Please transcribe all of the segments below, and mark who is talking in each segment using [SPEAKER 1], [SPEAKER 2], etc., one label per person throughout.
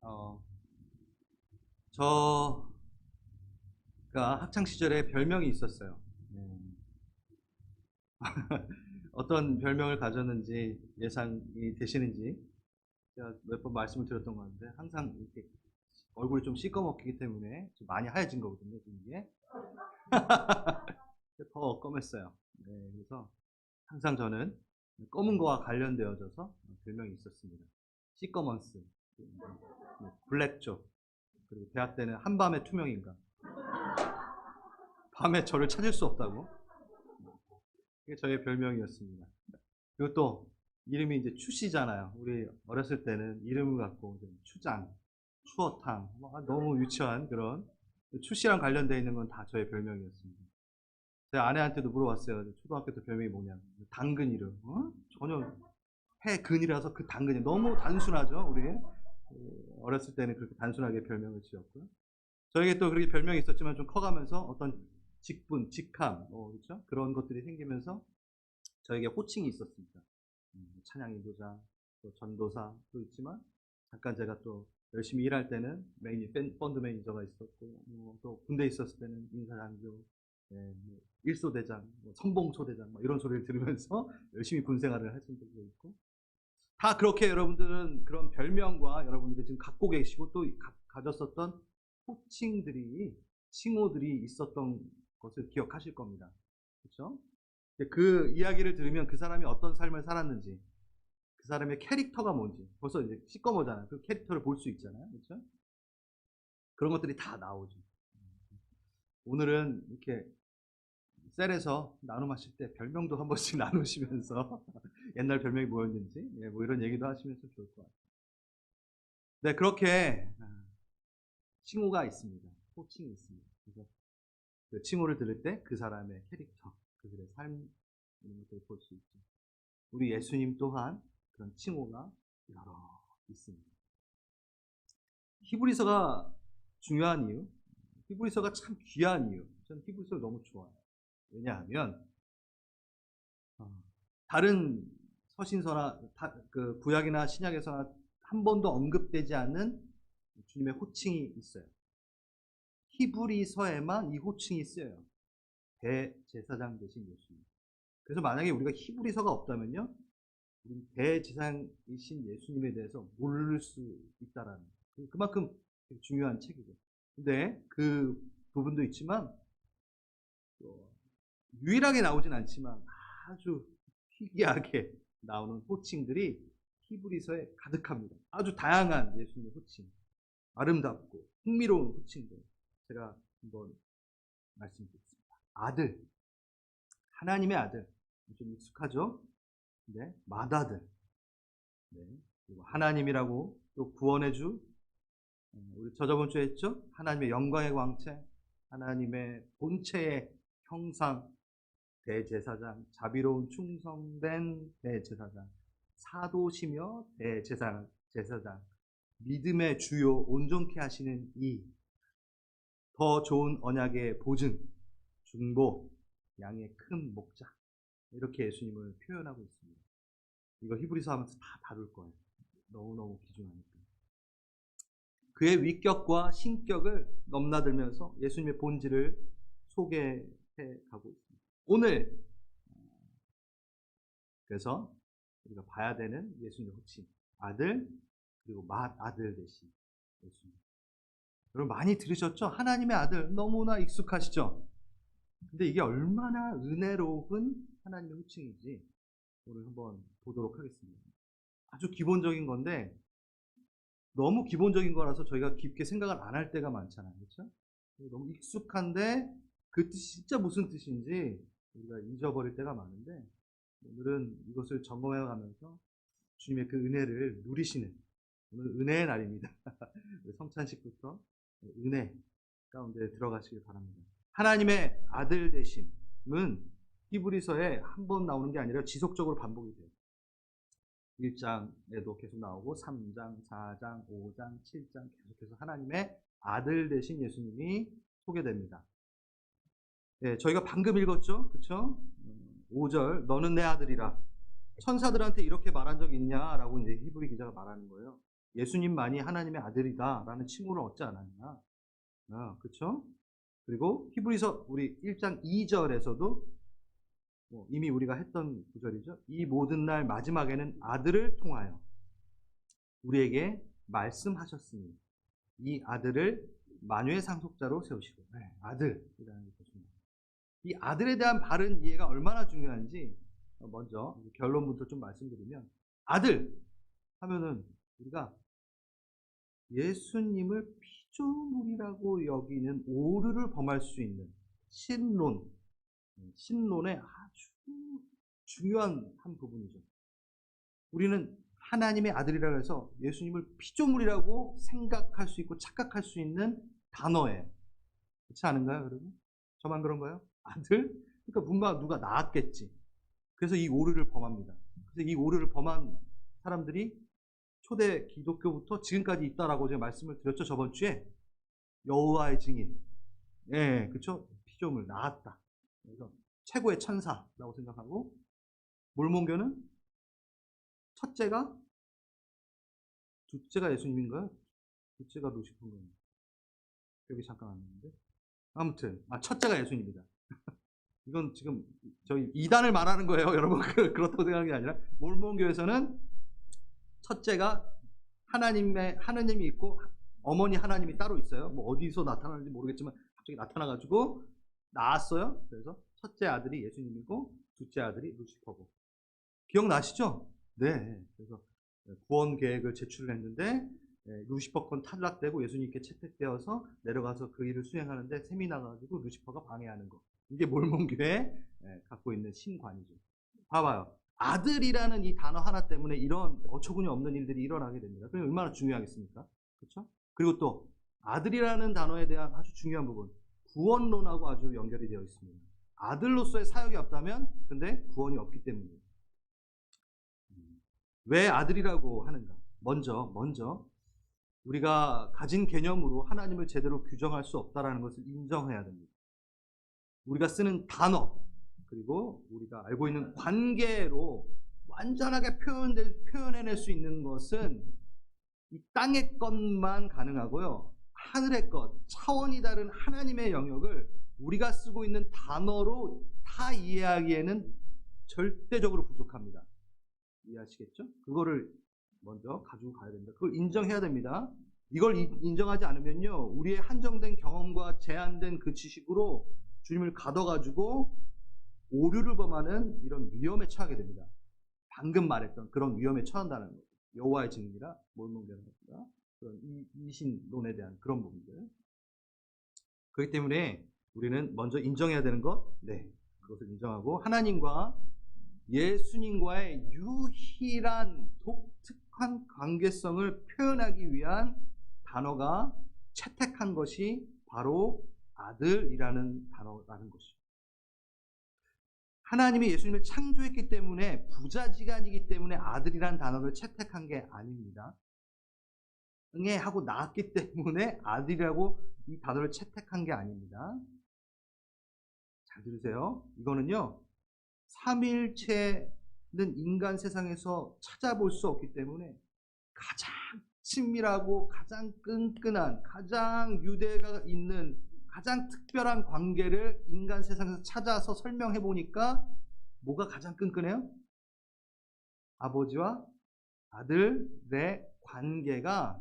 [SPEAKER 1] 어, 저가 학창 시절에 별명이 있었어요. 어떤 별명을 가졌는지 예상이 되시는지 제가 몇 번 말씀을 드렸던 것 같은데 항상 이렇게 얼굴이 좀 시꺼멓기 때문에 좀 많이 하얘진 거거든요, 지금 이게. 더 검했어요. 네, 그래서 항상 저는 검은 거와 관련되어져서 별명이 있었습니다. 시꺼먼스, 블랙조, 그리고 대학 때는 한밤의 투명인간, 밤에 저를 찾을 수 없다고. 그게 저의 별명이었습니다. 그리고 또 이름이 이제 추씨잖아요. 우리 어렸을 때는 이름을 갖고 이제 추장, 추어탕, 너무 유치한 그런 추씨랑 관련되어 있는 건 다 저의 별명이었습니다. 제 아내한테도 물어봤어요. 초등학교 때 별명이 뭐냐고. 당근 이름. 전혀 해근이라서 그 당근이 너무 단순하죠. 우리 어렸을 때는 그렇게 단순하게 별명을 지었고요. 저에게 또 그렇게 별명이 있었지만 좀 커가면서 어떤 직분, 직함, 그렇죠? 그런 것들이 생기면서 저에게 호칭이 있었습니다. 찬양 인도자, 또 전도사도 있지만 잠깐 제가 또 열심히 일할 때는 펀드 매니저가 있었고 또 군대 있었을 때는 인사장교, 일소대장, 선봉초대장 이런 소리를 들으면서 열심히 군 생활을 했던 적도 있고 다 그렇게 여러분들은 그런 별명과 여러분들이 지금 갖고 계시고 또 가졌었던 호칭들이 칭호들이 있었던 것을 기억하실 겁니다. 그렇죠? 그 이야기를 들으면 그 사람이 어떤 삶을 살았는지, 그 사람의 캐릭터가 뭔지, 벌써 이제 시꺼머잖아요. 그 캐릭터를 볼 수 있잖아요. 그렇죠? 그런 것들이 다 나오죠. 오늘은 이렇게 셀에서 나눔하실 때 별명도 한 번씩 나누시면서 옛날 별명이 뭐였는지, 뭐 이런 얘기도 하시면서 좋을 것 같아요. 네, 그렇게 칭호가 있습니다. 호칭이 있습니다. 그래서 그 칭호를 들을 때 그 사람의 캐릭터, 그들의 삶, 이런 것들을 볼 수 있죠. 우리 예수님 또한 그런 칭호가 여러 있습니다. 히브리서가 중요한 이유, 히브리서가 참 귀한 이유, 저는 히브리서를 너무 좋아해요. 왜냐하면 다른 서신서나 그 구약이나 신약에서나 한 번도 언급되지 않는 주님의 호칭이 있어요. 히브리서에만 이 호칭이 쓰여요. 대제사장 되신 예수님. 그래서 만약에 우리가 히브리서가 없다면요, 우리 대제사장이신 예수님에 대해서 모를 수 있다라는 그만큼 중요한 책이죠. 근데 그 부분도 있지만 유일하게 나오진 않지만 아주 희귀하게 나오는 호칭들이 히브리서에 가득합니다. 아주 다양한 예수님의 호칭, 아름답고 흥미로운 호칭들 제가 한번 말씀드리겠습니다. 아들, 하나님의 아들, 좀 익숙하죠? 네, 맏아들, 네, 그리고 하나님이라고 또 구원의 주, 우리 저번 주에 했죠? 하나님의 영광의 광채, 하나님의 본체의 형상, 대제사장, 자비로운 충성된 대제사장, 사도시며 대제사장, 믿음의 주요 온전케 하시는 이, 더 좋은 언약의 보증, 중보, 양의 큰 목자, 이렇게 예수님을 표현하고 있습니다. 이거 히브리서 하면서 다 다룰 거예요. 너무너무 귀중하니까. 그의 위격과 신격을 넘나들면서 예수님의 본질을 소개해 가고 있습니다. 오늘 그래서 우리가 봐야 되는 예수님의 호칭, 아들, 그리고 맏아들 되신 예수님. 여러분 많이 들으셨죠? 하나님의 아들 너무나 익숙하시죠? 근데 이게 얼마나 은혜로운 하나님의 호칭인지 오늘 한번 보도록 하겠습니다. 아주 기본적인 건데 너무 기본적인 거라서 저희가 깊게 생각을 안 할 때가 많잖아요. 그렇죠? 너무 익숙한데 그 뜻이 진짜 무슨 뜻인지 우리가 잊어버릴 때가 많은데 오늘은 이것을 점검해 가면서 주님의 그 은혜를 누리시는 오늘 은혜의 날입니다. 성찬식부터 은혜 가운데 들어가시길 바랍니다. 하나님의 아들 되심은 히브리서에 한 번 나오는 게 아니라 지속적으로 반복이 돼요. 1장에도 계속 나오고 3장, 4장, 5장, 7장 계속해서 하나님의 아들 되신 예수님이 소개됩니다. 네, 저희가 방금 읽었죠? 그쵸? 5절, 너는 내 아들이라. 천사들한테 이렇게 말한 적 있냐라고 이제 히브리 기자가 말하는 거예요. 예수님만이 하나님의 아들이다라는 칭호를 얻지 않았나? 그렇죠? 그리고 히브리서 우리 1장 2절에서도 이미 우리가 했던 구절이죠. 이 모든 날 마지막에는 아들을 통하여 우리에게 말씀하셨으니 이 아들을 만유의 상속자로 세우시고. 아들이라는 것입니다. 이 아들에 대한 바른 이해가 얼마나 중요한지 먼저 결론부터 좀 말씀드리면, 아들 하면은 우리가 예수님을 피조물이라고 여기는 오류를 범할 수 있는 신론의 아주 중요한 한 부분이죠. 우리는 하나님의 아들이라고 해서 예수님을 피조물이라고 생각할 수 있고 착각할 수 있는 단어예요. 그렇지 않은가요, 여러분? 저만 그런가요? 아들? 그러니까 뭔가 누가 낳았겠지. 그래서 이 오류를 범합니다. 그래서 이 오류를 범한 사람들이 초대 기독교부터 지금까지 있다라고 제가 말씀을 드렸죠, 저번 주에. 여호와의 증인. 그쵸? 피조물, 낳았다. 그래서 최고의 천사라고 생각하고, 몰몬교는 둘째가 예수님인가요? 둘째가 루시퍼인가요? 여기 잠깐 안 나왔는데. 아무튼, 첫째가 예수님이다. 이건 지금 저희 이단을 말하는 거예요, 여러분. 그렇다고 생각하는 게 아니라, 몰몬교에서는 첫째가 하나님이 있고 어머니 하나님이 따로 있어요. 뭐 어디서 나타나는지 모르겠지만 갑자기 나타나가지고 낳았어요. 그래서 첫째 아들이 예수님이고 둘째 아들이 루시퍼고. 기억나시죠? 네. 그래서 구원 계획을 제출을 했는데 루시퍼 건 탈락되고 예수님께 채택되어서 내려가서 그 일을 수행하는데 셈이 나가지고 루시퍼가 방해하는 거. 이게 몰몬교에 갖고 있는 신관이죠. 봐봐요. 아들이라는 이 단어 하나 때문에 이런 어처구니 없는 일들이 일어나게 됩니다. 그럼 얼마나 중요하겠습니까? 그렇죠? 그리고 또 아들이라는 단어에 대한 아주 중요한 부분, 구원론하고 아주 연결이 되어 있습니다. 아들로서의 사역이 없다면 근데 구원이 없기 때문이에요. 왜 아들이라고 하는가? 먼저 우리가 가진 개념으로 하나님을 제대로 규정할 수 없다라는 것을 인정해야 됩니다. 우리가 쓰는 단어, 그리고 우리가 알고 있는 관계로 완전하게 표현해낼 수 있는 것은 이 땅의 것만 가능하고요. 하늘의 것, 차원이 다른 하나님의 영역을 우리가 쓰고 있는 단어로 다 이해하기에는 절대적으로 부족합니다. 이해하시겠죠? 그거를 먼저 가지고 가야 됩니다. 그걸 인정해야 됩니다. 이걸 인정하지 않으면요, 우리의 한정된 경험과 제한된 그 지식으로 주님을 가둬가지고 오류를 범하는 이런 위험에 처하게 됩니다. 방금 말했던 그런 위험에 처한다는 거죠. 여호와의 증인이라 몰몬교라는 것이다. 그런 이신론에 대한 그런 부분들. 그렇기 때문에 우리는 먼저 인정해야 되는 것, 그것을 인정하고 하나님과 예수님과의 유일한 독특한 관계성을 표현하기 위한 단어가 채택한 것이 바로 아들이라는 단어라는 것이죠. 하나님이 예수님을 창조했기 때문에, 부자지간이기 때문에 아들이라는 단어를 채택한 게 아닙니다. 응애하고 낳았기 때문에 아들이라고 이 단어를 채택한 게 아닙니다. 잘 들으세요. 이거는요, 삼위일체는 인간 세상에서 찾아볼 수 없기 때문에 가장 친밀하고 가장 끈끈한, 가장 유대가 있는 가장 특별한 관계를 인간 세상에서 찾아서 설명해 보니까 뭐가 가장 끈끈해요? 아버지와 아들의 관계가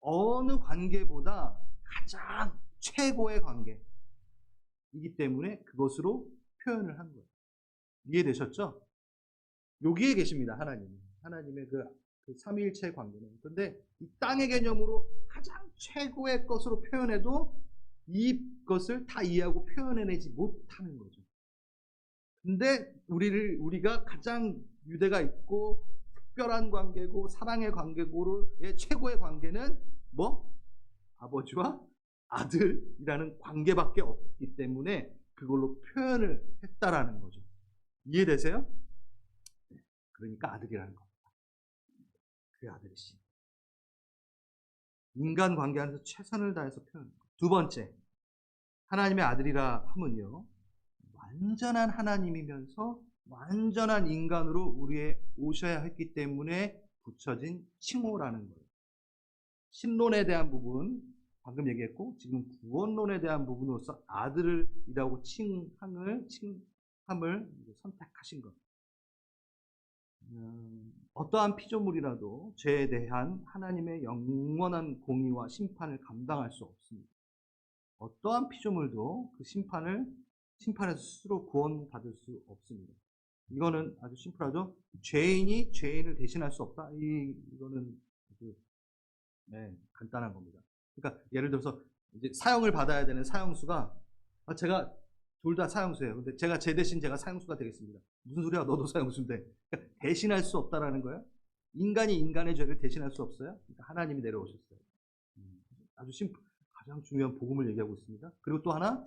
[SPEAKER 1] 어느 관계보다 가장 최고의 관계이기 때문에 그것으로 표현을 한 거예요. 이해되셨죠? 여기에 계십니다, 하나님의 그 삼위일체 관계는. 그런데 이 땅의 개념으로 가장 최고의 것으로 표현해도 이것을 다 이해하고 표현해내지 못하는 거죠. 근데 우리가 가장 유대가 있고 특별한 관계고 사랑의 관계고의 최고의 관계는 아버지와 아들이라는 관계밖에 없기 때문에 그걸로 표현을 했다라는 거죠. 이해되세요? 그러니까 아들이라는 겁니다. 그 아들이시. 인간 관계 안에서 최선을 다해서 표현하는 거예요. 두 번째, 하나님의 아들이라 하면요, 완전한 하나님이면서 완전한 인간으로 우리에 오셔야 했기 때문에 붙여진 칭호라는 거예요. 신론에 대한 부분 방금 얘기했고, 지금 구원론에 대한 부분으로서 아들이라고 칭함을 선택하신 것. 어떠한 피조물이라도 죄에 대한 하나님의 영원한 공의와 심판을 감당할 수 없습니다. 어떠한 피조물도 그 심판에서 스스로 구원받을 수 없습니다. 이거는 아주 심플하죠. 죄인이 죄인을 대신할 수 없다. 이거는 아주 간단한 겁니다. 그러니까 예를 들어서 이제 사형을 받아야 되는 사형수가 제가 둘 다 사형수예요. 근데 제 대신 제가 사형수가 되겠습니다. 무슨 소리야? 너도 사형수인데. 그러니까 대신할 수 없다라는 거예요. 인간이 인간의 죄를 대신할 수 없어요. 그러니까 하나님이 내려오셨어요. 아주 가장 중요한 복음을 얘기하고 있습니다. 그리고 또 하나,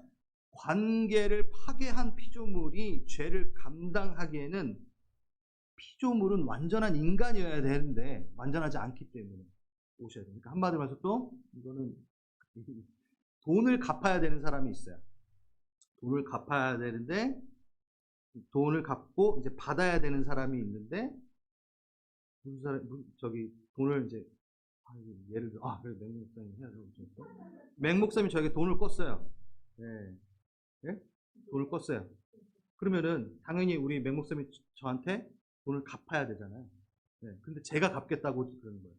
[SPEAKER 1] 관계를 파괴한 피조물이 죄를 감당하기에는 피조물은 완전한 인간이어야 되는데 완전하지 않기 때문에 오셔야 됩니다. 한마디로 말해서 또 이거는 돈을 갚아야 되는 사람이 있어요. 돈을 갚아야 되는데 돈을 갚고 이제 받아야 되는 사람이 있는데 무슨 사람 돈을 이제 예를 들어 그래 맹 목사님 해야 되고 맹 목사님이 저에게 돈을 껐어요. 네? 돈을 껐어요. 그러면은 당연히 우리 맹 목사님이 저한테 돈을 갚아야 되잖아요. 근데 제가 갚겠다고 그러는 거예요.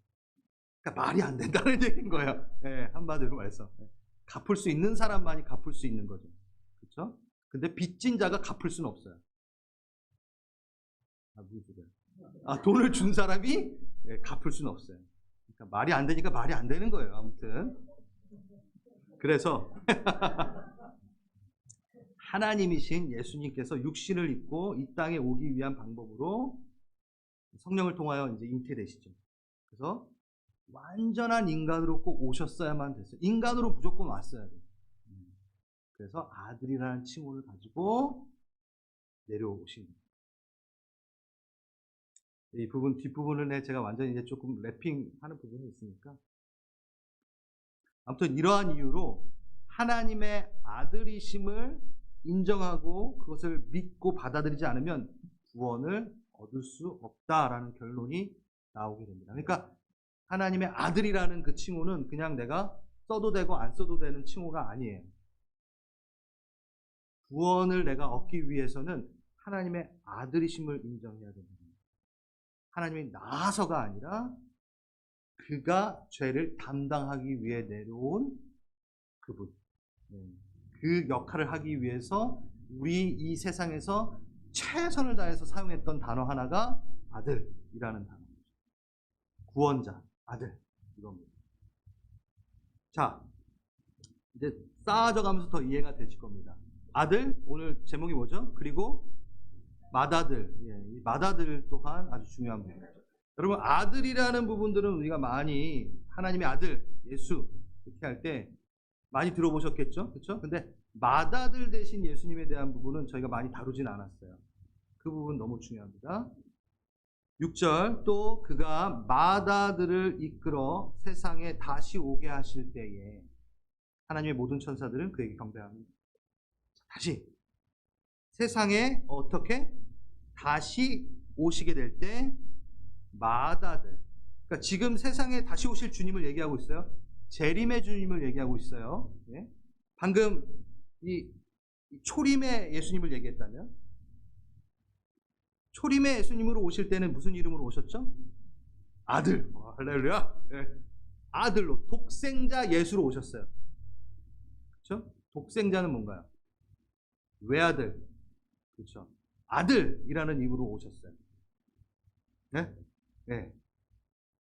[SPEAKER 1] 그러니까 말이 안 된다는 얘기인 거예요. 한마디로 말해서 갚을 수 있는 사람만이 갚을 수 있는 거죠. 그렇죠? 근데 빚진 자가 갚을 수는 없어요. 무슨 소리야? 돈을 준 사람이 갚을 수는 없어요. 그러니까 말이 안 되니까 말이 안 되는 거예요. 아무튼 그래서 하나님이신 예수님께서 육신을 입고 이 땅에 오기 위한 방법으로 성령을 통하여 이제 잉태되시죠. 그래서 완전한 인간으로 꼭 오셨어야만 됐어요. 인간으로 무조건 왔어야 돼요. 그래서 아들이라는 칭호를 가지고 내려오신 거예요. 이 부분 뒷부분을 제가 완전히 이제 조금 랩핑하는 부분이 있으니까 아무튼 이러한 이유로 하나님의 아들이심을 인정하고 그것을 믿고 받아들이지 않으면 구원을 얻을 수 없다라는 결론이 나오게 됩니다. 그러니까 하나님의 아들이라는 그 칭호는 그냥 내가 써도 되고 안 써도 되는 칭호가 아니에요. 구원을 내가 얻기 위해서는 하나님의 아들이심을 인정해야 됩니다. 하나님이 나아서가 아니라 그가 죄를 담당하기 위해 내려온 그분. 그 역할을 하기 위해서 우리 이 세상에서 최선을 다해서 사용했던 단어 하나가 아들이라는 단어입니다. 구원자, 아들, 이겁니다. 자, 이제 쌓아져 가면서 더 이해가 되실 겁니다. 아들, 오늘 제목이 뭐죠? 그리고 맏아들, 이 맏아들 또한 아주 중요한 부분이죠. 여러분, 아들이라는 부분들은 우리가 많이 하나님의 아들, 예수 이렇게 할 때 많이 들어보셨겠죠? 그렇죠? 근데 맏아들 대신 예수님에 대한 부분은 저희가 많이 다루진 않았어요. 그 부분 너무 중요합니다. 6절, 또 그가 맏아들을 이끌어 세상에 다시 오게 하실 때에 하나님의 모든 천사들은 그에게 경배합니다. 다시 세상에 어떻게 다시 오시게 될 때 맏아들, 그러니까 지금 세상에 다시 오실 주님을 얘기하고 있어요. 재림의 주님을 얘기하고 있어요. 방금 이 초림의 예수님을 얘기했다면 초림의 예수님으로 오실 때는 무슨 이름으로 오셨죠? 아들. 할렐루야. 아들로 독생자 예수로 오셨어요. 그렇죠? 독생자는 뭔가요? 외아들. 그렇죠? 아들이라는 이름으로 오셨어요.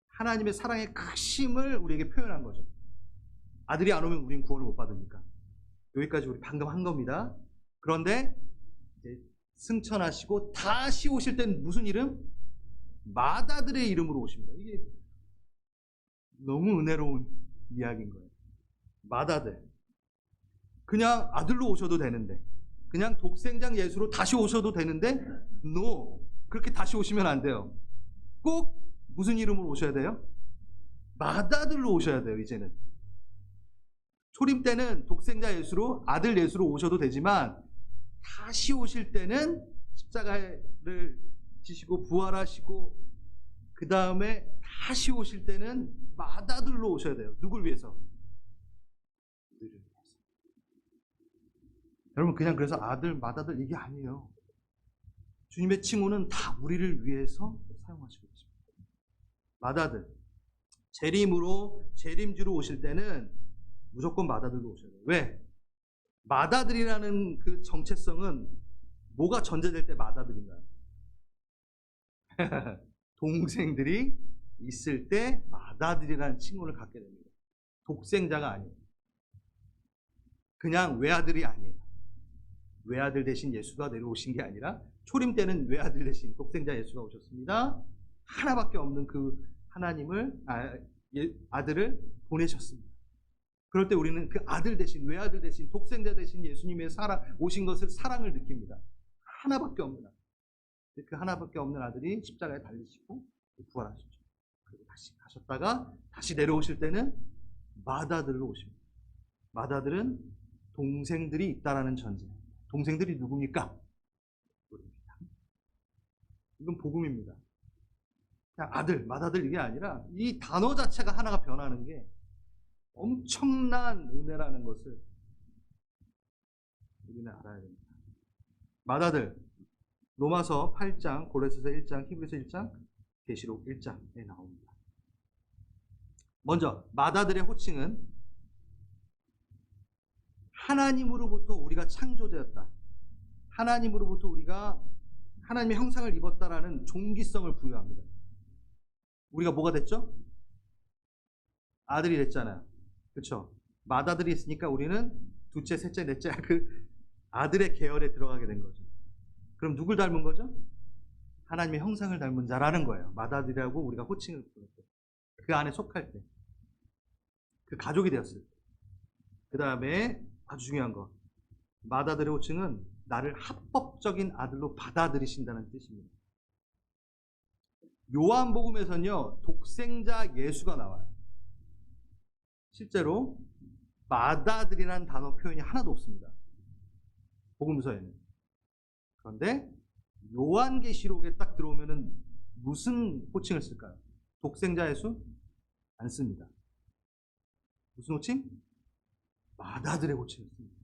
[SPEAKER 1] 하나님의 사랑의 크심을 우리에게 표현한 거죠. 아들이 안 오면 우리는 구원을 못 받으니까. 여기까지 우리 방금 한 겁니다. 그런데 이제 승천하시고 다시 오실 때는 무슨 이름? 맏아들의 이름으로 오십니다. 이게 너무 은혜로운 이야기인 거예요. 맏아들. 그냥 아들로 오셔도 되는데, 그냥 독생장 예수로 다시 오셔도 되는데, no. 그렇게 다시 오시면 안 돼요. 꼭 무슨 이름으로 오셔야 돼요? 맏아들로 오셔야 돼요, 이제는. 초림 때는 독생자 예수로, 아들 예수로 오셔도 되지만 다시 오실 때는 십자가를 지시고 부활하시고 그 다음에 다시 오실 때는 마다들로 오셔야 돼요. 누굴 위해서? 우리를 위해서. 여러분, 그냥 그래서 아들, 마다들 이게 아니에요. 주님의 칭호는 다 우리를 위해서 사용하시고 있습니다. 마다들, 재림주로 오실 때는 무조건 마다들로 오셔야 돼요. 왜? 마다들이라는 그 정체성은 뭐가 전제될 때 마다들인가요? 동생들이 있을 때 마다들이라는 칭호를 갖게 됩니다. 독생자가 아니에요. 그냥 외아들이 아니에요. 외아들 대신 예수가 내려오신 게 아니라 초림 때는 외아들 대신 독생자 예수가 오셨습니다. 하나밖에 없는 그 하나님을 아들을 보내셨습니다. 그럴 때 우리는 그 아들 대신 외아들 대신 독생자 대신 예수님의 오신 것을 사랑을 느낍니다. 하나밖에 없는 아들. 그 하나밖에 없는 아들이 십자가에 달리시고 부활하셨죠. 그리고 다시 가셨다가 다시 내려오실 때는 마다들로 오십니다. 마다들은 동생들이 있다라는 전제. 동생들이 누굽니까? 우리입니다. 이건 복음입니다. 그냥 아들, 맏아들 이게 아니라 이 단어 자체가 하나가 변하는 게 엄청난 은혜라는 것을 우리는 알아야 됩니다. 맏아들, 로마서 8장, 고린도서 1장, 히브리서 1장, 계시록 1장에 나옵니다. 먼저 맏아들의 호칭은 하나님으로부터 우리가 창조되었다. 하나님으로부터 우리가 하나님의 형상을 입었다라는 종기성을 부여합니다. 우리가 뭐가 됐죠? 아들이 됐잖아요. 그렇죠? 맏아들이 있으니까 우리는 둘째, 셋째, 넷째 그 아들의 계열에 들어가게 된 거죠. 그럼 누굴 닮은 거죠? 하나님의 형상을 닮은 자라는 거예요. 맏아들이라고 우리가 호칭을 부르죠. 그 안에 속할 때. 그 가족이 되었을 때. 그 다음에 아주 중요한 거. 맏아들의 호칭은 나를 합법적인 아들로 받아들이신다는 뜻입니다. 요한복음에서는요, 독생자 예수가 나와요. 실제로 맏아들이라는 단어 표현이 하나도 없습니다. 복음서에는. 그런데 요한계시록에 딱 들어오면은 무슨 호칭을 쓸까요? 독생자 예수? 안 씁니다. 무슨 호칭? 맏아들의 호칭을 씁니다.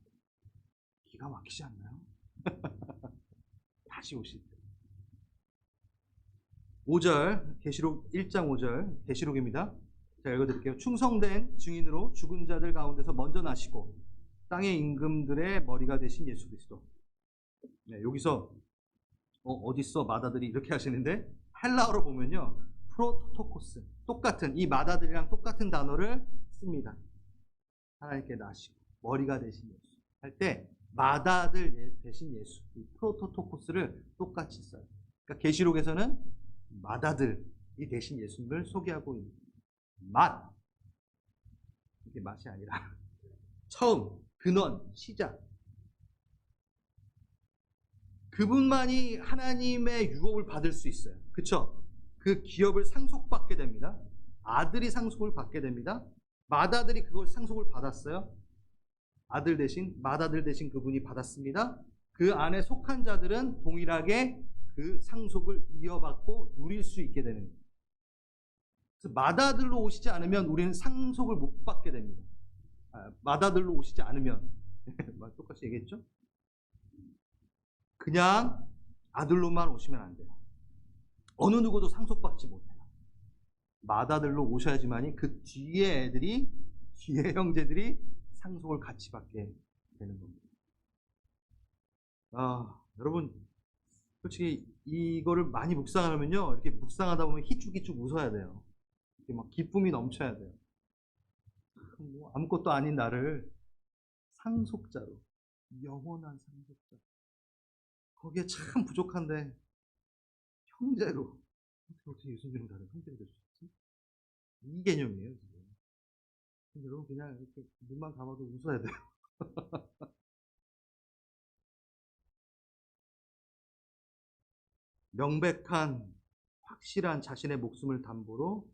[SPEAKER 1] 기가 막히지 않나요? 다시 오실 때. 5절, 계시록 1장 5절, 계시록입니다. 제가 읽어드릴게요. 충성된 증인으로 죽은 자들 가운데서 먼저 나시고 땅의 임금들의 머리가 되신 예수 그리스도. 네, 여기서 어딨어 맏아들이 이렇게 하시는데 헬라어로 보면요 프로토토코스, 똑같은 이 맏아들이랑 똑같은 단어를 씁니다. 하나님께 나시고 머리가 되신 예수 할 때 맏아들 대신 예수, 이 프로토토코스를 똑같이 써요. 그러니까 계시록에서는 맏아들이 대신 예수님을 소개하고 있는 맏, 이게 맛이 아니라 처음, 근원, 시작. 그분만이 하나님의 유업을 받을 수 있어요. 그쵸? 그 기업을 상속받게 됩니다. 아들이 상속을 받게 됩니다. 맏아들이 그걸 상속을 받았어요. 아들 대신, 맏아들 대신 그분이 받았습니다. 그 안에 속한 자들은 동일하게 그 상속을 이어받고 누릴 수 있게 되는 거예요. 그래서 맏아들로 오시지 않으면 우리는 상속을 못 받게 됩니다. 맏아들로 오시지 않으면 똑같이 얘기했죠? 그냥 아들로만 오시면 안 돼요. 어느 누구도 상속받지 못해요. 맏아들로 오셔야지만이 그 뒤에 애들이, 뒤에 형제들이 상속을 같이 받게 되는 겁니다. 여러분, 솔직히 이거를 많이 묵상하면요, 이렇게 묵상하다 보면 희죽희죽 웃어야 돼요. 이렇게 막 기쁨이 넘쳐야 돼요. 뭐 아무것도 아닌 나를 상속자로, 영원한 상속자. 거기에 참 부족한데 형제로 어떻게 예수님이랑 다른 형제가 될 수 있지? 이 개념이에요 지금. 여러분 그냥 이렇게 눈만 감아도 웃어야 돼요. 명백한 확실한 자신의 목숨을 담보로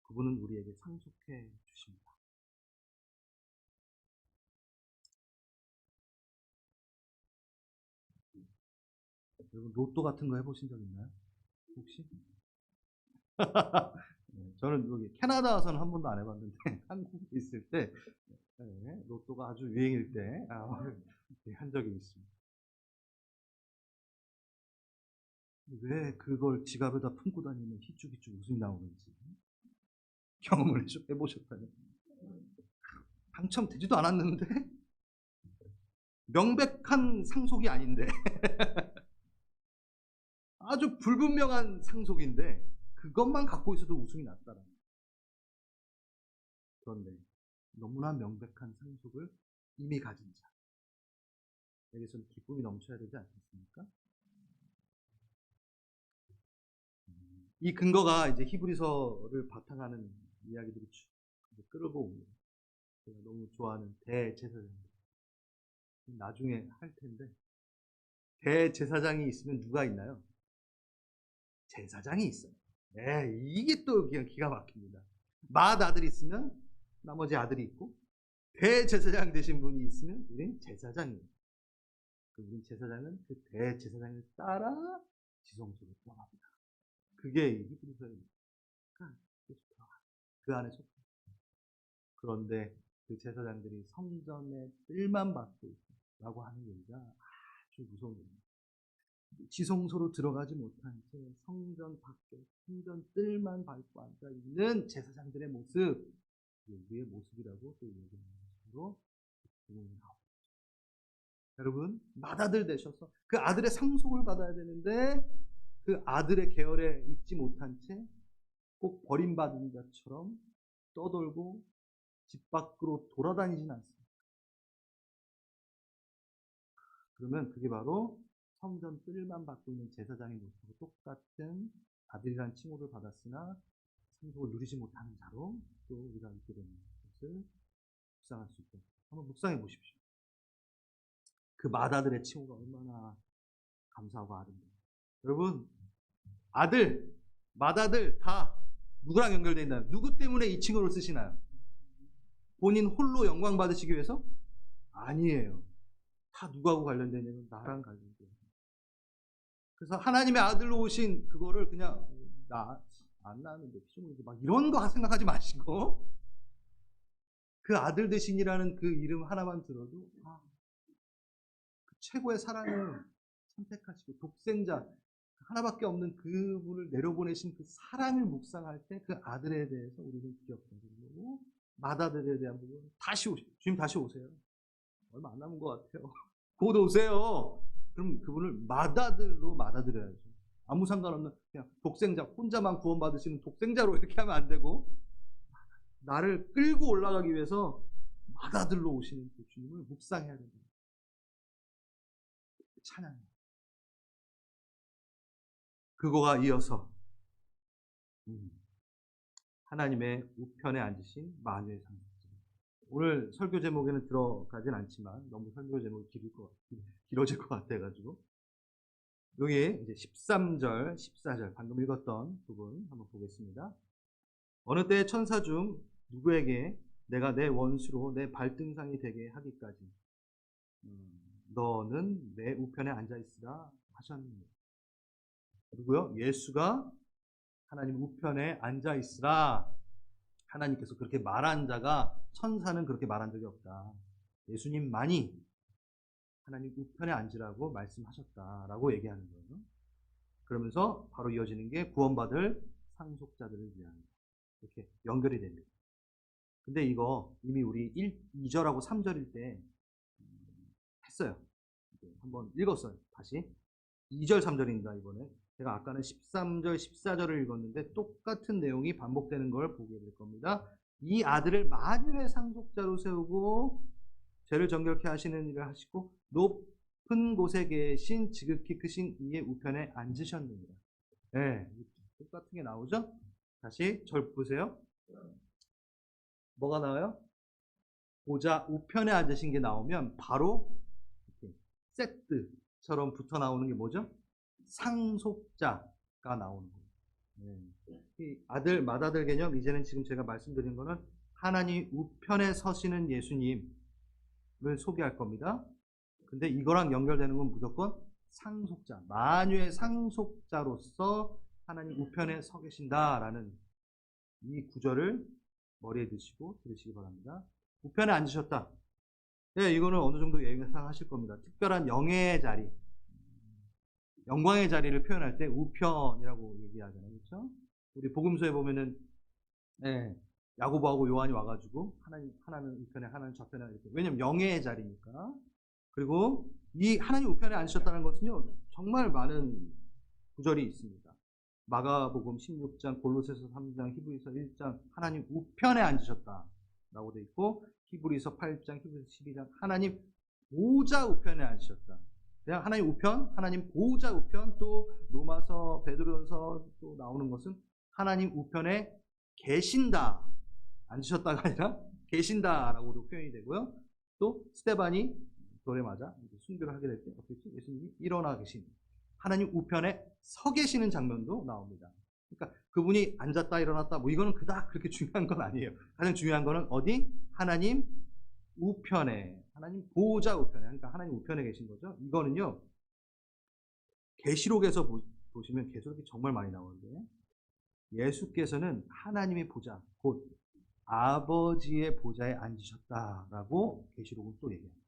[SPEAKER 1] 그분은 우리에게 상속해 주십니다. 여러분 로또 같은 거 해보신 적 있나요? 혹시? 네, 저는 여기 캐나다 와서는 한 번도 안 해봤는데 한국에 있을 때 네, 로또가 아주 유행일 때 한 적이 있습니다. 왜 그걸 지갑에다 품고 다니면 희죽희죽 웃음이 나오는지 경험을 해보셨다면 당첨되지도 않았는데 명백한 상속이 아닌데 아주 불분명한 상속인데 그것만 갖고 있어도 웃음이 났다는 거예요. 그런데 너무나 명백한 상속을 이미 가진 자에게서는 기쁨이 넘쳐야 되지 않겠습니까? 이 근거가 이제 히브리서를 바탕하는 이야기들이 쭉 끌고 옵니다. 제가 너무 좋아하는 대제사장입니다. 나중에 할 텐데 대제사장이 있으면 누가 있나요? 제사장이 있어요. 네, 이게 또 그냥 기가 막힙니다. 맏아들이 있으면 나머지 아들이 있고 대제사장 되신 분이 있으면 우리는 제사장이에요. 우리 제사장은 그 대제사장을 따라 지성소로 떠납니다. 그게 히브리서의 그 안에 속합니다. 그런데 그 제사장들이 성전의 뜰만 받고 있다고 하는 얘기가 아주 무서운 겁니다. 지성소로 들어가지 못한 채 성전 밖에 성전 뜰만 밟고 앉아 있는 제사장들의 모습, 우리의 모습이라고 또 얘기하는 것으로 나옵니다. 여러분, 맏아들 되셔서 그 아들의 상속을 받아야 되는데 그 아들의 계열에 있지 못한 채 꼭 버림받은 자처럼 떠돌고 집 밖으로 돌아다니진 않습니다. 그러면 그게 바로 성전 뜰만 받고 있는 제사장의 모습과 똑같은 아들이란 칭호를 받았으나 상속을 누리지 못하는 자로 또 우리가 있게 되는 것을 묵상할 수 있다. 한번 묵상해 보십시오. 그 맏아들의 칭호가 얼마나 감사하고 아름다워요. 여러분, 아들, 맏아들 다 누구랑 연결되어 있나요? 누구 때문에 이 칭호를 쓰시나요? 본인 홀로 영광 받으시기 위해서? 아니에요. 다 누구하고 관련되냐면 나랑 관련돼요. 그래서 하나님의 아들로 오신 그거를 그냥 나 안 나는데 피조물인데 막 이런 거 생각하지 마시고 그 아들 되신이라는 그 이름 하나만 들어도 그 최고의 사랑을 선택하시고 독생자 하나밖에 없는 그분을 내려보내신 그 사랑을 묵상할 때 그 아들에 대해서 우리는 기억하는 거고 맏아들에 대한 부분 다시 오세요. 주님 다시 오세요. 얼마 안 남은 것 같아요. 곧 오세요. 그럼 그분을 맏아들로 맞아들여야죠. 아무 상관없는 그냥 독생자 혼자만 구원받으시는 독생자로 이렇게 하면 안 되고 나를 끌고 올라가기 위해서 맏아들로 오시는 그 주님을 묵상해야 된다. 찬양. 그거가 이어서 하나님의 우편에 앉으신 마녀의 상징. 오늘 설교 제목에는 들어가진 않지만 너무 설교 제목이 길어질 것 같아가지고 여기 이제 13절, 14절 방금 읽었던 부분 한번 보겠습니다. 어느 때 천사 중 누구에게 내가 내 원수로 내 발등상이 되게 하기까지 너는 내 우편에 앉아 있으라 하셨느냐. 누구요? 예수가 하나님 우편에 앉아 있으라. 하나님께서 그렇게 말한 자가 천사는 그렇게 말한 적이 없다. 예수님만이 하나님 우편에 앉으라고 말씀하셨다라고 얘기하는 거예요. 그러면서 바로 이어지는 게 구원받을 상속자들을 위한 이렇게 연결이 됩니다. 근데 이거 이미 우리 2절하고 3절일 때 했어요. 한번 읽었어요. 다시 2절 3절입니다. 이번에 제가 아까는 13절 14절을 읽었는데 똑같은 내용이 반복되는 걸 보게 될 겁니다. 이 아들을 만유의 상속자로 세우고 죄를 정결케 하시는 일을 하시고 높은 곳에 계신 지극히 크신 이의 우편에 앉으셨느니라. 네, 똑같은 게 나오죠? 다시 절 보세요. 뭐가 나와요? 보좌 우편에 앉으신 게 나오면 바로 이렇게 세트처럼 붙어 나오는 게 뭐죠? 상속자가 나오는 거예요. 이 아들, 맏아들 개념, 이제는 지금 제가 말씀드린 거는 하나님 우편에 서시는 예수님을 소개할 겁니다. 근데 이거랑 연결되는 건 무조건 상속자, 만유의 상속자로서 하나님 우편에 서 계신다라는 이 구절을 머리에 드시고 들으시기 바랍니다. 우편에 앉으셨다. 네, 이거는 어느 정도 예상하실 겁니다. 특별한 영예의 자리, 영광의 자리를 표현할 때 우편이라고 얘기하잖아요. 그렇죠? 우리 복음서에 보면은 야고보하고 요한이 와가지고 하나는 우편에 하나는 좌편에 이렇게. 왜냐면 영예의 자리니까. 그리고 이 하나님 우편에 앉으셨다는 것은요, 정말 많은 구절이 있습니다. 마가복음 16장, 골로새서 3장, 히브리서 1장 하나님 우편에 앉으셨다라고 되어 있고, 히브리서 8장, 히브리서 12장 하나님 보좌 우편에 앉으셨다. 그냥 하나님 우편, 하나님 보좌 우편, 또 로마서, 베드로서 또 나오는 것은 하나님 우편에 계신다. 앉으셨다가 아니라 계신다라고도 표현이 되고요. 또 스데반이 돌에 맞아 순교를 하게 될 때 어떻게 했지? 예수님이 일어나 계신 하나님 우편에 서 계시는 장면도 나옵니다. 그러니까 그분이 앉았다 일어났다 뭐 이거는 그닥 그렇게 중요한 건 아니에요. 가장 중요한 거는 어디? 하나님 우편에, 하나님 보좌 우편에, 그러니까 하나님 우편에 계신 거죠. 이거는요, 계시록에서 보시면 계시록이 정말 많이 나오는데, 예수께서는 하나님의 보좌, 곧 아버지의 보좌에 앉으셨다라고 계시록은 또 얘기합니다.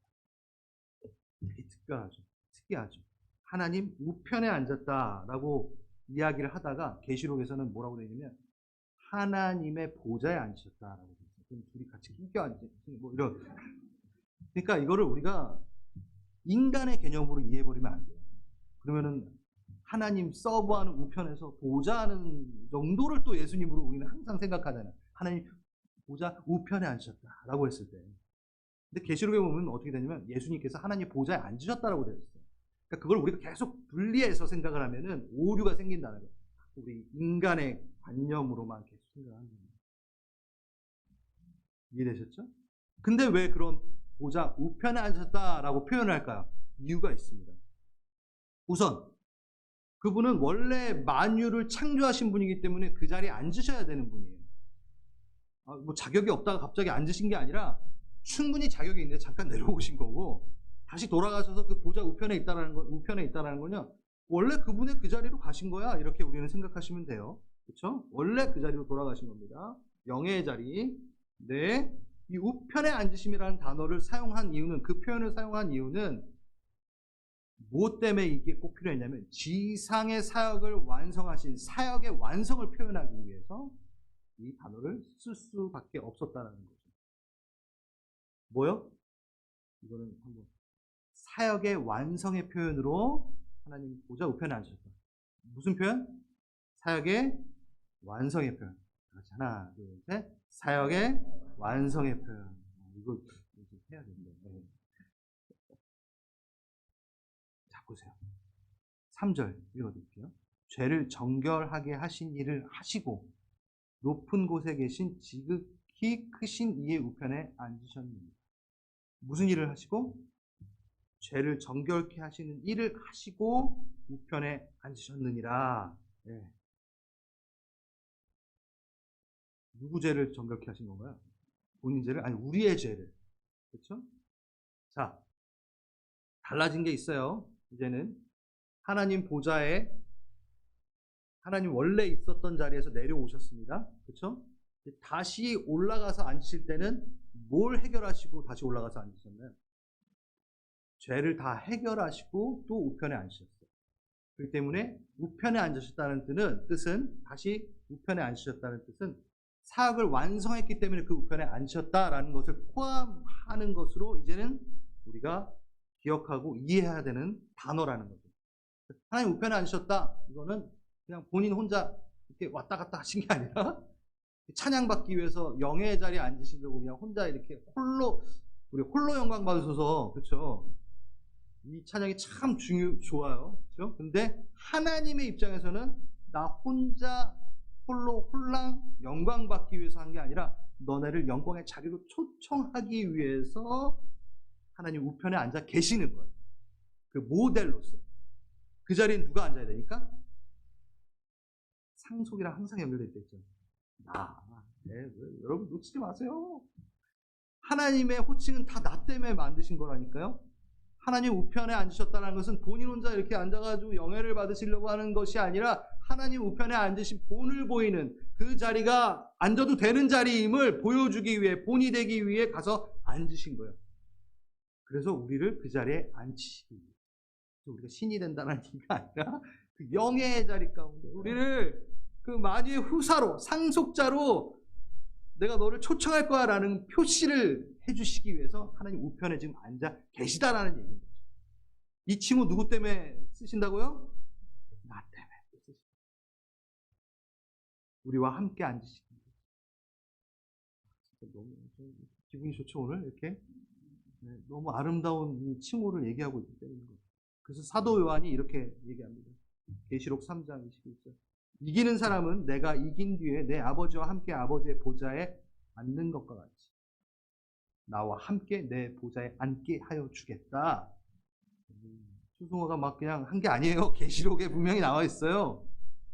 [SPEAKER 1] 되게 특별하죠. 특이하죠. 하나님 우편에 앉았다라고 이야기를 하다가 계시록에서는 뭐라고 되어 있냐면 하나님의 보좌에 앉으셨다라고 되어 있어요. 그럼 둘이 같이 끼껴 앉으신 뭐 이런. 그러니까 이거를 우리가 인간의 개념으로 이해해버리면 안 돼요. 그러면은 하나님 서브하는 우편에서 보좌하는 정도를 또 예수님으로 우리는 항상 생각하잖아요. 하나님 보좌 우편에 앉으셨다라고 했을 때. 근데 계시록에 보면 어떻게 되냐면 예수님께서 하나님 보좌에 앉으셨다라고 되어 있어요. 그러니까 그걸 우리가 계속 분리해서 생각을 하면은 오류가 생긴다는 거예요. 우리 인간의 관념으로만 계속 생각하는 거예요. 이해되셨죠? 근데 왜 그런 보좌 우편에 앉으셨다라고 표현을 할까요? 이유가 있습니다. 우선 그분은 원래 만유를 창조하신 분이기 때문에 그 자리에 앉으셔야 되는 분이에요. 뭐 자격이 없다가 갑자기 앉으신 게 아니라 충분히 자격이 있는데 잠깐 내려오신 거고, 다시 돌아가셔서 그 보좌 우편에 있다라는 건요, 원래 그분의 그 자리로 가신 거야, 이렇게 우리는 생각하시면 돼요. 그렇죠? 원래 그 자리로 돌아가신 겁니다. 영예의 자리. 네, 이 우편에 앉으심이라는 단어를 사용한 이유는, 그 표현을 사용한 이유는 무엇 때문에 이게 꼭 필요했냐면 지상의 사역을 완성하신 사역의 완성을 표현하기 위해서 이 단어를 쓸 수밖에 없었다는 거죠. 뭐요? 이거는 한번 사역의 완성의 표현으로 하나님 보좌 우편에 앉으셨다. 무슨 표현? 사역의 완성의 표현. 하나, 둘, 셋. 사역의 완성의 표현. 이거 해야 되는데. 자, 보세요. 3절 읽어드릴게요. 죄를 정결하게 하신 일을 하시고 높은 곳에 계신 지극히 크신 이의 우편에 앉으셨느니라. 무슨 일을 하시고? 죄를 정결케 하시는 일을 하시고 우편에 앉으셨느니라. 네. 누구 죄를 정결케 하신 건가요? 본인 죄를? 아니, 우리의 죄를. 그렇죠? 자, 달라진 게 있어요. 이제는 하나님 보좌에, 하나님 원래 있었던 자리에서 내려오셨습니다. 그렇죠? 다시 올라가서 앉으실 때는 뭘 해결하시고 다시 올라가서 앉으셨나요? 죄를 다 해결하시고 또 우편에 앉으셨어요. 그렇기 때문에 우편에 앉으셨다는 뜻은 다시 우편에 앉으셨다는 뜻은 사역을 완성했기 때문에 그 우편에 앉으셨다라는 것을 포함하는 것으로 이제는 우리가 기억하고 이해해야 되는 단어라는 거죠. 하나님 우편에 앉으셨다. 이거는 그냥 본인 혼자 이렇게 왔다 갔다 하신 게 아니라 찬양받기 위해서 영예의 자리에 앉으시려고 그냥 혼자 이렇게 우리 홀로 영광 받으셔서, 그렇죠? 이 찬양이 참 좋아요. 그렇죠? 근데 하나님의 입장에서는 나 혼자 홀랑 영광 받기 위해서 한 게 아니라 너네를 영광의 자리로 초청하기 위해서 하나님 우편에 앉아 계시는 거예요. 그 모델로서. 그 자리에 누가 앉아야 되니까? 상속이랑 항상 연결되어 있죠. 여러분 놓치지 마세요. 하나님의 호칭은 다 나 때문에 만드신 거라니까요. 하나님 우편에 앉으셨다는 것은 본인 혼자 이렇게 앉아가지고 영예를 받으시려고 하는 것이 아니라 하나님 우편에 앉으신 본을 보이는 그 자리가 앉아도 되는 자리임을 보여주기 위해, 본이 되기 위해 가서 앉으신 거예요. 그래서 우리를 그 자리에 앉히시기 위해. 우리가 신이 된다는 얘기가 아니라 그 영예의 자리 가운데 우리를 그 만유의 후사로, 상속자로 내가 너를 초청할 거야 라는 표시를 해주시기 위해서 하나님 우편에 지금 앉아 계시다라는 얘기입니다. 이 칭호 누구 때문에 쓰신다고요? 나 때문에 쓰신다. 우리와 함께 앉으시는 거예요. 너무 기분이 좋죠 오늘 이렇게? 네, 너무 아름다운 이 칭호를 얘기하고 있기 때문입니다. 그래서 사도 요한이 이렇게 얘기합니다. 계시록 3장 21절. 이기는 사람은 내가 이긴 뒤에 내 아버지와 함께 아버지의 보좌에 앉는 것과 같이 나와 함께 내 보좌에 앉게 하여 주겠다. 추승호가 막 그냥 한 게 아니에요. 계시록에 분명히 나와 있어요.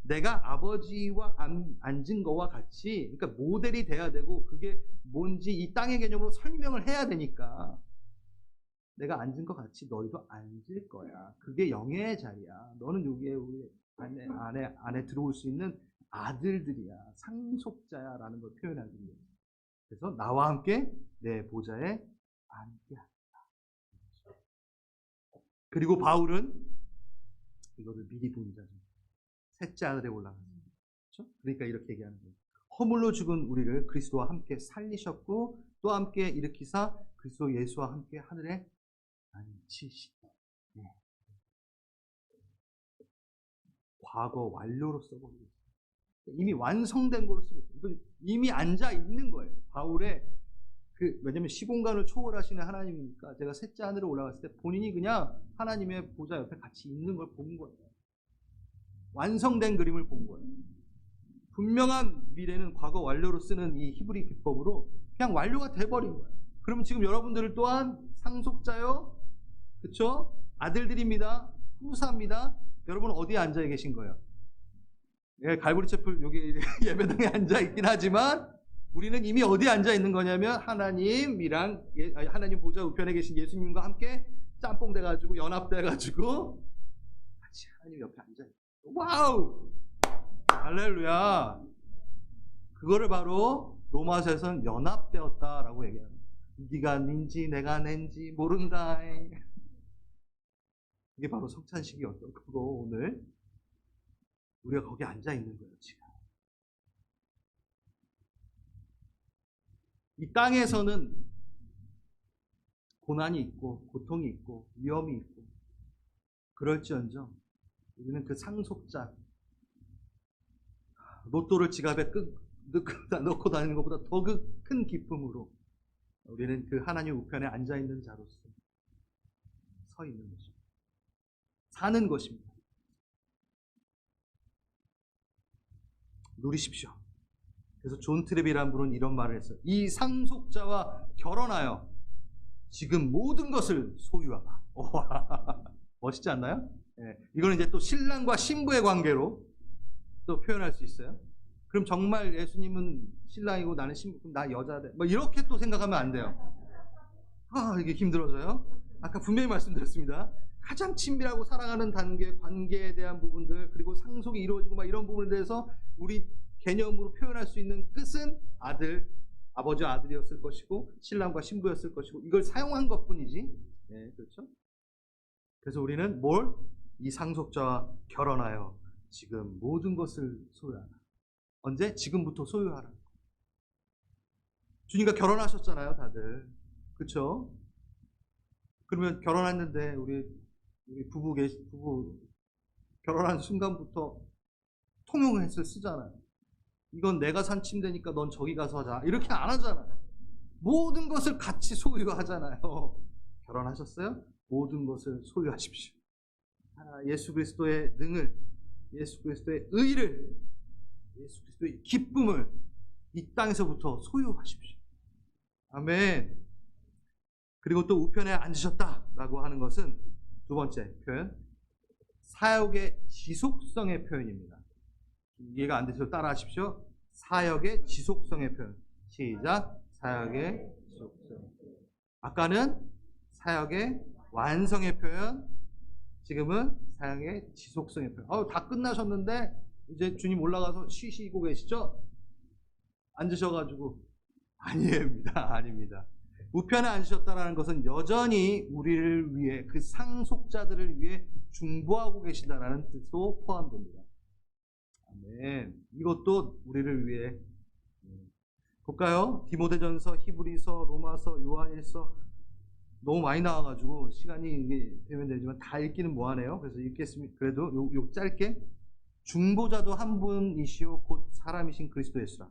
[SPEAKER 1] 내가 아버지와 앉은 거와 같이, 그러니까 모델이 돼야 되고 그게 뭔지 이 땅의 개념으로 설명을 해야 되니까 내가 앉은 것 같이 너희도 앉을 거야. 그게 영예의 자리야. 너는 여기에 우리 안에 들어올 수 있는 아들들이야. 상속자야 라는 걸 표현하기 위해서. 그래서 나와 함께 내 보좌에 앉게 한다. 그리고 바울은 이거를 미리 본 자죠. 셋째 하늘에 올라갔습니다. 그렇죠? 그러니까 이렇게 얘기하는 거예요. 허물로 죽은 우리를 그리스도와 함께 살리셨고 또 함께 일으키사 그리스도 예수와 함께 하늘에 앉히시다. 네. 과거 완료로 써버리고 있어요. 이미 완성된 걸로 쓰고 있어요. 이미 앉아 있는 거예요. 바울의 왜냐면 시공간을 초월하시는 하나님이니까 제가 셋째 하늘에 올라갔을 때 본인이 그냥 하나님의 보좌 옆에 같이 있는 걸 본 거예요. 완성된 그림을 본 거예요. 분명한 미래는 과거 완료로 쓰는 이 히브리 기법으로 그냥 완료가 돼버린 거예요. 그러면 지금 여러분들 또한 상속자요, 그렇죠? 아들들입니다. 후사입니다. 여러분 어디에 앉아 계신 거예요? 예, 갈보리 채플 여기 예배당에 앉아 있긴 하지만 우리는 이미 어디에 앉아 있는 거냐면 하나님이랑 하나님 보좌 우편에 계신 예수님과 함께 짬뽕 돼가지고 연합돼가지고 같이 하나님 옆에 앉아 있어요. 와우! 할렐루야! 그거를 바로 로마서에서는 연합되었다라고 얘기해요. 네가 닌지 내가 낸지 모른다. 이게 바로 성찬식이었던 그거. 오늘 우리가 거기 앉아 있는 거예요. 지금 이 땅에서는 고난이 있고 고통이 있고 위험이 있고 그럴지언정 우리는 그 상속자, 로또를 지갑에 넣고 다니는 것보다 더 큰 기쁨으로 우리는 그 하나님 우편에 앉아있는 자로서 서 있는 것입니다. 사는 것입니다. 누리십시오. 그래서 존 트랩이라는 분은 이런 말을 했어요. 이 상속자와 결혼하여 지금 모든 것을 소유하라. 멋있지 않나요? 네. 이거는 이제 또 신랑과 신부의 관계로 또 표현할 수 있어요. 그럼 정말 예수님은 신랑이고 나는 신부, 나 여자다. 뭐 이렇게 또 생각하면 안 돼요. 이게 힘들어져요. 아까 분명히 말씀드렸습니다. 가장 친밀하고 사랑하는 단계, 관계에 대한 부분들, 그리고 상속이 이루어지고 막 이런 부분에 대해서 우리 개념으로 표현할 수 있는 끝은 아버지와 아들이었을 것이고 신랑과 신부였을 것이고 이걸 사용한 것뿐이지. 네, 그렇죠? 그래서 우리는 이 상속자와 결혼하여 지금 모든 것을 소유하라. 언제? 지금부터 소유하라. 주님과 결혼하셨잖아요, 다들. 그렇죠? 그러면 결혼했는데 우리 부부 결혼한 순간부터 통용해서 쓰잖아요. 이건 내가 산 침대니까 넌 저기 가서 하자. 이렇게 안 하잖아요. 모든 것을 같이 소유하잖아요. 결혼하셨어요? 모든 것을 소유하십시오. 예수 그리스도의 능을, 예수 그리스도의 의를, 예수 그리스도의 기쁨을 이 땅에서부터 소유하십시오. 아멘. 그리고 또 우편에 앉으셨다라고 하는 것은 두 번째 표현, 사역의 지속성의 표현입니다. 이해가 안 되셔도 따라 하십시오. 사역의 지속성의 표현. 시작. 사역의 지속성. 아까는 사역의 완성의 표현, 지금은 사역의 지속성의 표현. 다 끝나셨는데 이제 주님 올라가서 쉬시고 계시죠? 앉으셔가지고 아닙니다. 아닙니다. 우편에 앉으셨다는 것은 여전히 우리를 위해 그 상속자들을 위해 중보하고 계시다라는 뜻도 포함됩니다. 아멘. 이것도 우리를 위해 볼까요? 디모데전서, 히브리서, 로마서, 요한일서 너무 많이 나와가지고 시간이 이게 되면 되지만 다 읽기는 뭐하네요. 그래서 읽겠습니다. 그래도 요 짧게 중보자도 한 분이시오 곧 사람이신 그리스도 예수라.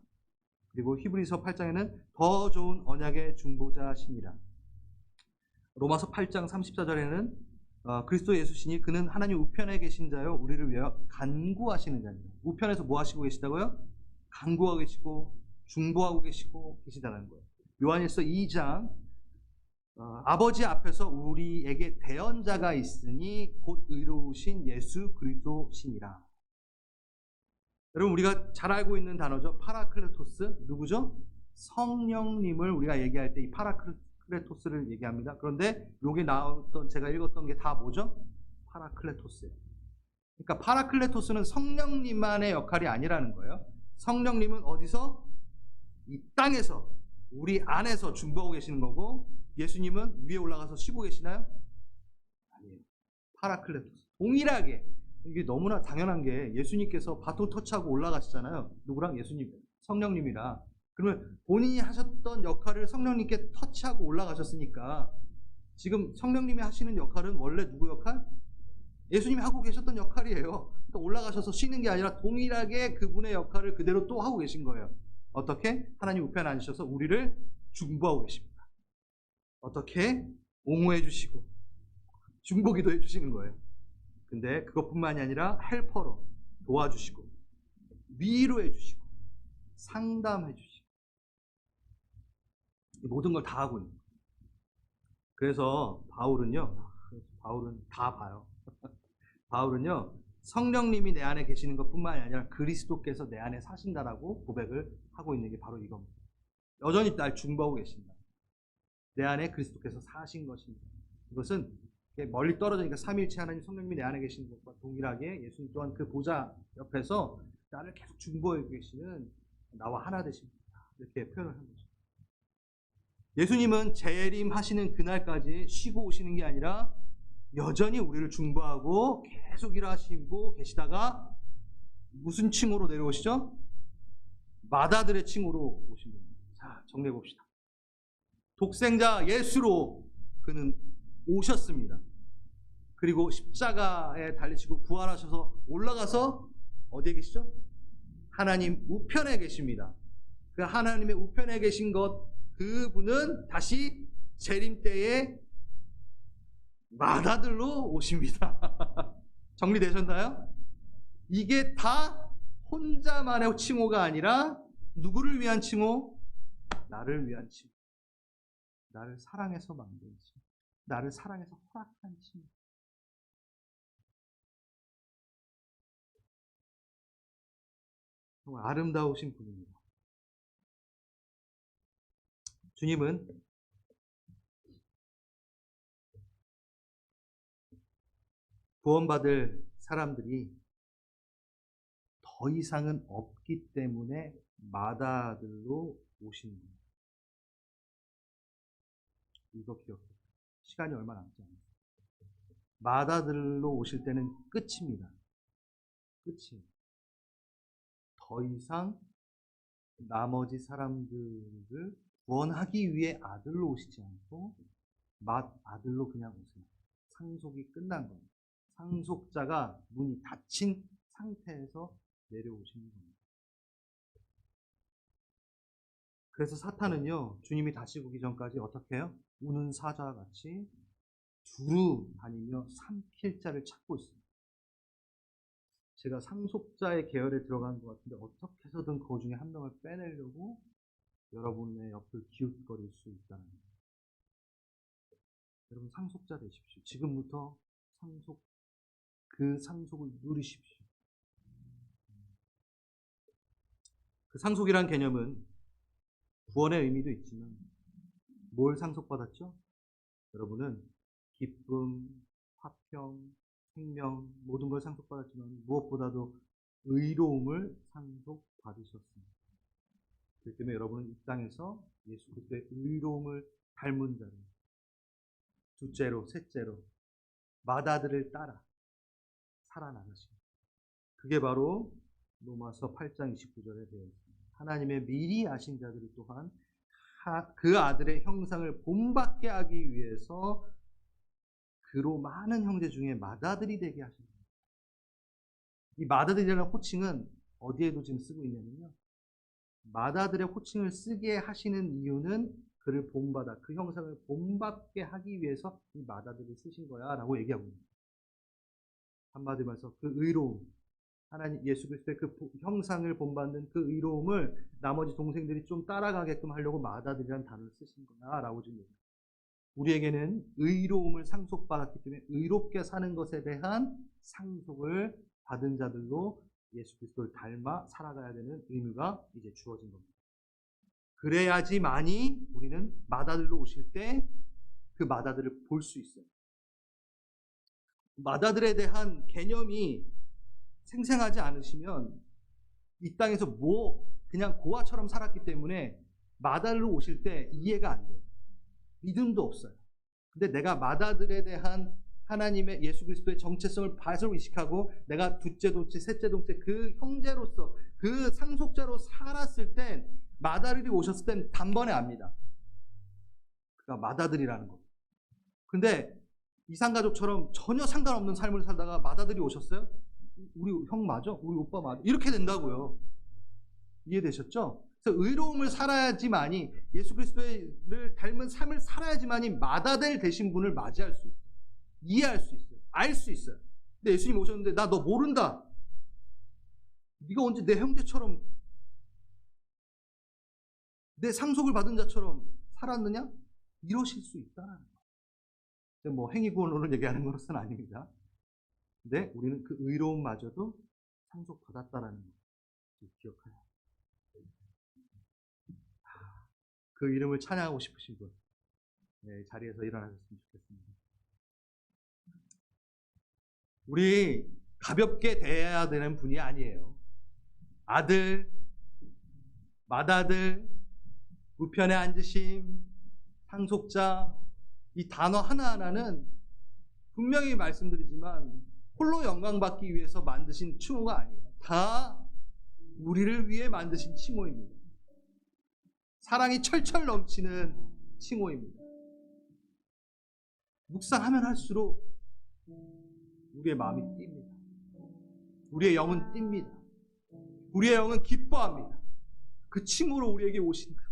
[SPEAKER 1] 그리고 히브리서 8장에는 더 좋은 언약의 중보자시니라. 로마서 8장 34절에는 그리스도 예수시니 그는 하나님 우편에 계신 자요 우리를 위하여 간구하시는 자입니다. 우편에서 뭐 하시고 계시다고요? 간구하고 계시고 중보하고 계시다는 거예요. 요한일서 2장 아버지 앞에서 우리에게 대언자가 있으니 곧 의로우신 예수 그리스도시니라. 여러분 우리가 잘 알고 있는 단어죠. 파라클레토스. 누구죠? 성령님을 우리가 얘기할 때 이 파라클레토스를 얘기합니다. 그런데 여기 나왔던 제가 읽었던 게 다 뭐죠? 파라클레토스예요. 그러니까 파라클레토스는 성령님만의 역할이 아니라는 거예요. 성령님은 어디서? 이 땅에서 우리 안에서 중보하고 계시는 거고 예수님은 위에 올라가서 쉬고 계시나요? 아니에요. 파라클레토스. 동일하게 이게 너무나 당연한 게 예수님께서 바톤 터치하고 올라가시잖아요. 누구랑? 예수님, 성령님이랑. 그러면 본인이 하셨던 역할을 성령님께 터치하고 올라가셨으니까 지금 성령님이 하시는 역할은 원래 누구 역할? 예수님이 하고 계셨던 역할이에요. 그러니까 올라가셔서 쉬는 게 아니라 동일하게 그분의 역할을 그대로 또 하고 계신 거예요. 어떻게? 하나님 우편에 앉으셔서 우리를 중보하고 계십니다. 어떻게? 옹호해 주시고 중보기도 해 주시는 거예요. 근데 그것뿐만이 아니라 헬퍼로 도와주시고 위로해 주시고 상담해 주시고 모든 걸 다 하고 있는 거예요. 그래서 바울은 다 봐요. 바울은요 성령님이 내 안에 계시는 것뿐만이 아니라 그리스도께서 내 안에 사신다라고 고백을 하고 있는 게 바로 이겁니다. 여전히 날 중보하고 계신다. 내 안에 그리스도께서 사신 것입니다. 이것은 멀리 떨어지니까 삼위일체 하나님 성령님이 내 안에 계신 것과 동일하게 예수님 또한 그 보좌 옆에서 나를 계속 중보하고 계시는 나와 하나 되십니다. 이렇게 표현을 한 거죠. 예수님은 재림하시는 그날까지 쉬고 오시는 게 아니라 여전히 우리를 중보하고 계속 일하시고 계시다가 무슨 층으로 내려오시죠? 마다들의 층으로 오십니다. 자, 정리해 봅시다. 독생자 예수로 그는 오셨습니다. 그리고 십자가에 달리시고 부활하셔서 올라가서 어디에 계시죠? 하나님 우편에 계십니다. 그 하나님의 우편에 계신 그분은 다시 재림 때에 마다들로 오십니다. 정리되셨나요? 이게 다 혼자만의 칭호가 아니라 누구를 위한 칭호? 나를 위한 칭호. 나를 사랑해서 만든 칭호. 나를 사랑해서 허락한 칭호. 정말 아름다우신 분입니다. 주님은 구원받을 사람들이 더 이상은 없기 때문에 마다들로 오시는 거예요. 이거 기억해요. 시간이 얼마 남지 않아요. 마다들로 오실 때는 끝입니다. 끝이에요. 더 이상 나머지 사람들을 구원하기 위해 아들로 오시지 않고 아들로 그냥 오세요. 상속이 끝난 겁니다. 상속자가 문이 닫힌 상태에서 내려오시는 겁니다. 그래서 사탄은요, 주님이 다시 오기 전까지 어떻게 해요? 우는 사자와 같이 두루 다니며 삼킬 자를 찾고 있습니다. 제가 상속자의 계열에 들어간 것 같은데 어떻게 해서든 그 중에 한 명을 빼내려고 여러분의 옆을 기웃거릴 수 있다는 거예요. 여러분 상속자 되십시오. 지금부터 그 상속을 누리십시오. 그 상속이란 개념은 구원의 의미도 있지만 뭘 상속받았죠? 여러분은 기쁨, 화평, 생명 모든 걸 상속받았지만 무엇보다도 의로움을 상속받으셨습니다. 그렇기 때문에 여러분은 이 땅에서 예수 그리스도의 의로움을 닮은 자로, 둘째로, 셋째로 맏아들을 따라 살아나가십니다. 그게 바로 로마서 8장 29절에 되어 있습니다. 하나님의 미리 아신 자들이 또한 그 아들의 형상을 본받게 하기 위해서 그로 많은 형제 중에 맏아들이 되게 하십니다. 이 맏아들이라는 호칭은 어디에도 지금 쓰고 있냐면요, 맏아들의 호칭을 쓰게 하시는 이유는 그를 본받아, 그 형상을 본받게 하기 위해서 이 맏아들을 쓰신 거야 라고 얘기하고 있습니다. 한마디로 말해서 그 의로움, 하나님 예수 그리스도의 그 형상을 본받는 그 의로움을 나머지 동생들이 좀 따라가게끔 하려고 맏아들이라는 단어를 쓰신 거야 라고 지금 얘기합니다. 우리에게는 의로움을 상속받았기 때문에 의롭게 사는 것에 대한 상속을 받은 자들로 예수 그리스도를 닮아 살아가야 되는 의무가 이제 주어진 겁니다. 그래야지만이 우리는 맏아들로 오실 때 그 맏아들을 볼 수 있어요. 맏아들에 대한 개념이 생생하지 않으시면 이 땅에서 그냥 고아처럼 살았기 때문에 맏아들로 오실 때 이해가 안 돼요. 믿음도 없어요. 근데 내가 맏아들에 대한 하나님의 예수 그리스도의 정체성을 바로 의식하고 내가 둘째 동체, 셋째 동체 그 형제로서 그 상속자로 살았을 땐 맏아들이 오셨을 땐 단번에 압니다. 그가 맏아들이라는 거. 근데 이상가족처럼 전혀 상관없는 삶을 살다가 맏아들이 오셨어요? 우리 형 맞아? 우리 오빠 맞아? 이렇게 된다고요. 이해되셨죠? 그래서 의로움을 살아야지만이, 예수 그리스도를 닮은 삶을 살아야지만이 맏아들 되신 분을 맞이할 수 있어요. 이해할 수 있어요. 알 수 있어요. 근데 예수님 오셨는데 나 너 모른다. 네가 언제 내 형제처럼 내 상속을 받은 자처럼 살았느냐? 이러실 수 있다는 거예요. 뭐 행위구원론을 얘기하는 것은 아닙니다. 근데 우리는 그 의로움마저도 상속받았다라는 거 기억해요. 그 이름을 찬양하고 싶으신 분, 네, 자리에서 일어나셨으면 좋겠습니다. 우리 가볍게 대해야 되는 분이 아니에요. 아들, 맏아들, 우편에 앉으심, 상속자, 이 단어 하나하나는 분명히 말씀드리지만 홀로 영광받기 위해서 만드신 칭호가 아니에요. 다 우리를 위해 만드신 칭호입니다. 사랑이 철철 넘치는 칭호입니다. 묵상하면 할수록 우리의 마음이 뜁니다. 우리의 영은 뜁니다. 우리의 영은 기뻐합니다. 그 칭호로 우리에게 오신 그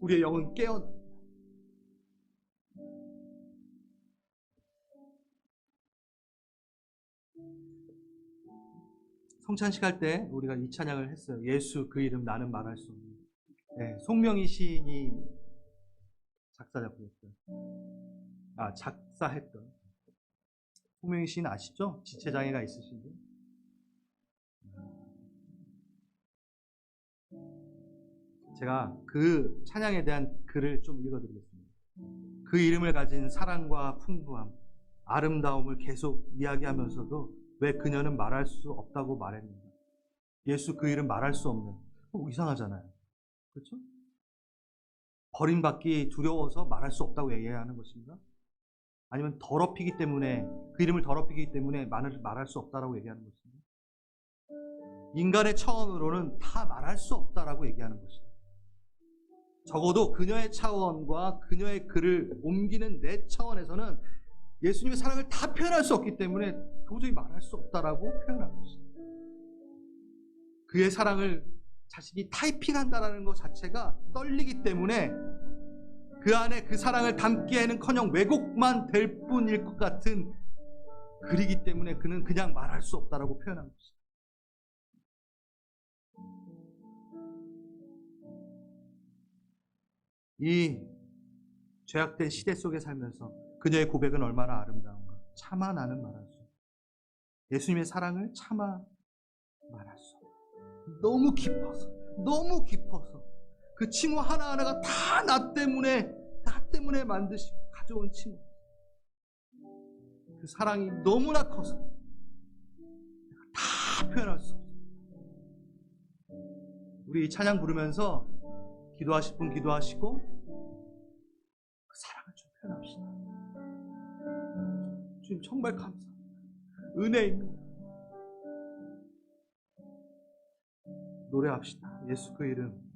[SPEAKER 1] 우리의 영은 깨어납니다. 성찬식 할 때 우리가 이 찬양을 했어요. 예수 그 이름 나는 말할 수 없는. 네, 송명희 시인이 작사했던. 송명희 시인 아시죠? 지체장애가 있으신 분. 제가 그 찬양에 대한 글을 좀 읽어드리겠습니다. 그 이름을 가진 사랑과 풍부함, 아름다움을 계속 이야기하면서도 왜 그녀는 말할 수 없다고 말했는가? 예수 그 이름 말할 수 없는. 이상하잖아요. 그렇죠? 버림받기 두려워서 말할 수 없다고 얘기하는 것인가? 아니면 더럽히기 때문에, 그 이름을 더럽히기 때문에 말할 수 없다라고 얘기하는 것인가? 인간의 차원으로는 다 말할 수 없다라고 얘기하는 것이다. 적어도 그녀의 차원과 그녀의 글을 옮기는 내 차원에서는 예수님의 사랑을 다 표현할 수 없기 때문에 도저히 말할 수 없다라고 표현한 것이다. 그의 사랑을 자신이 타이핑한다라는 것 자체가 떨리기 때문에 그 안에 그 사랑을 담기에는커녕 왜곡만 될 뿐일 것 같은 글이기 때문에 그는 그냥 말할 수 없다라고 표현한 것이다. 이 죄악된 시대 속에 살면서 그녀의 고백은 얼마나 아름다운가. 차마 나는 말할 수 없다. 예수님의 사랑을 차마 말할 수 없다. 너무 깊어서 그 칭호 하나하나가 다 나 때문에 만드시고 가져온 칭호. 그 사랑이 너무나 커서 표현할 수 없어요. 우리 이 찬양 부르면서 기도하실 분 기도하시고 그 사랑을 좀 표현합시다. 주님 정말 감사합니다. 은혜입니다. 노래합시다. 예수 그 이름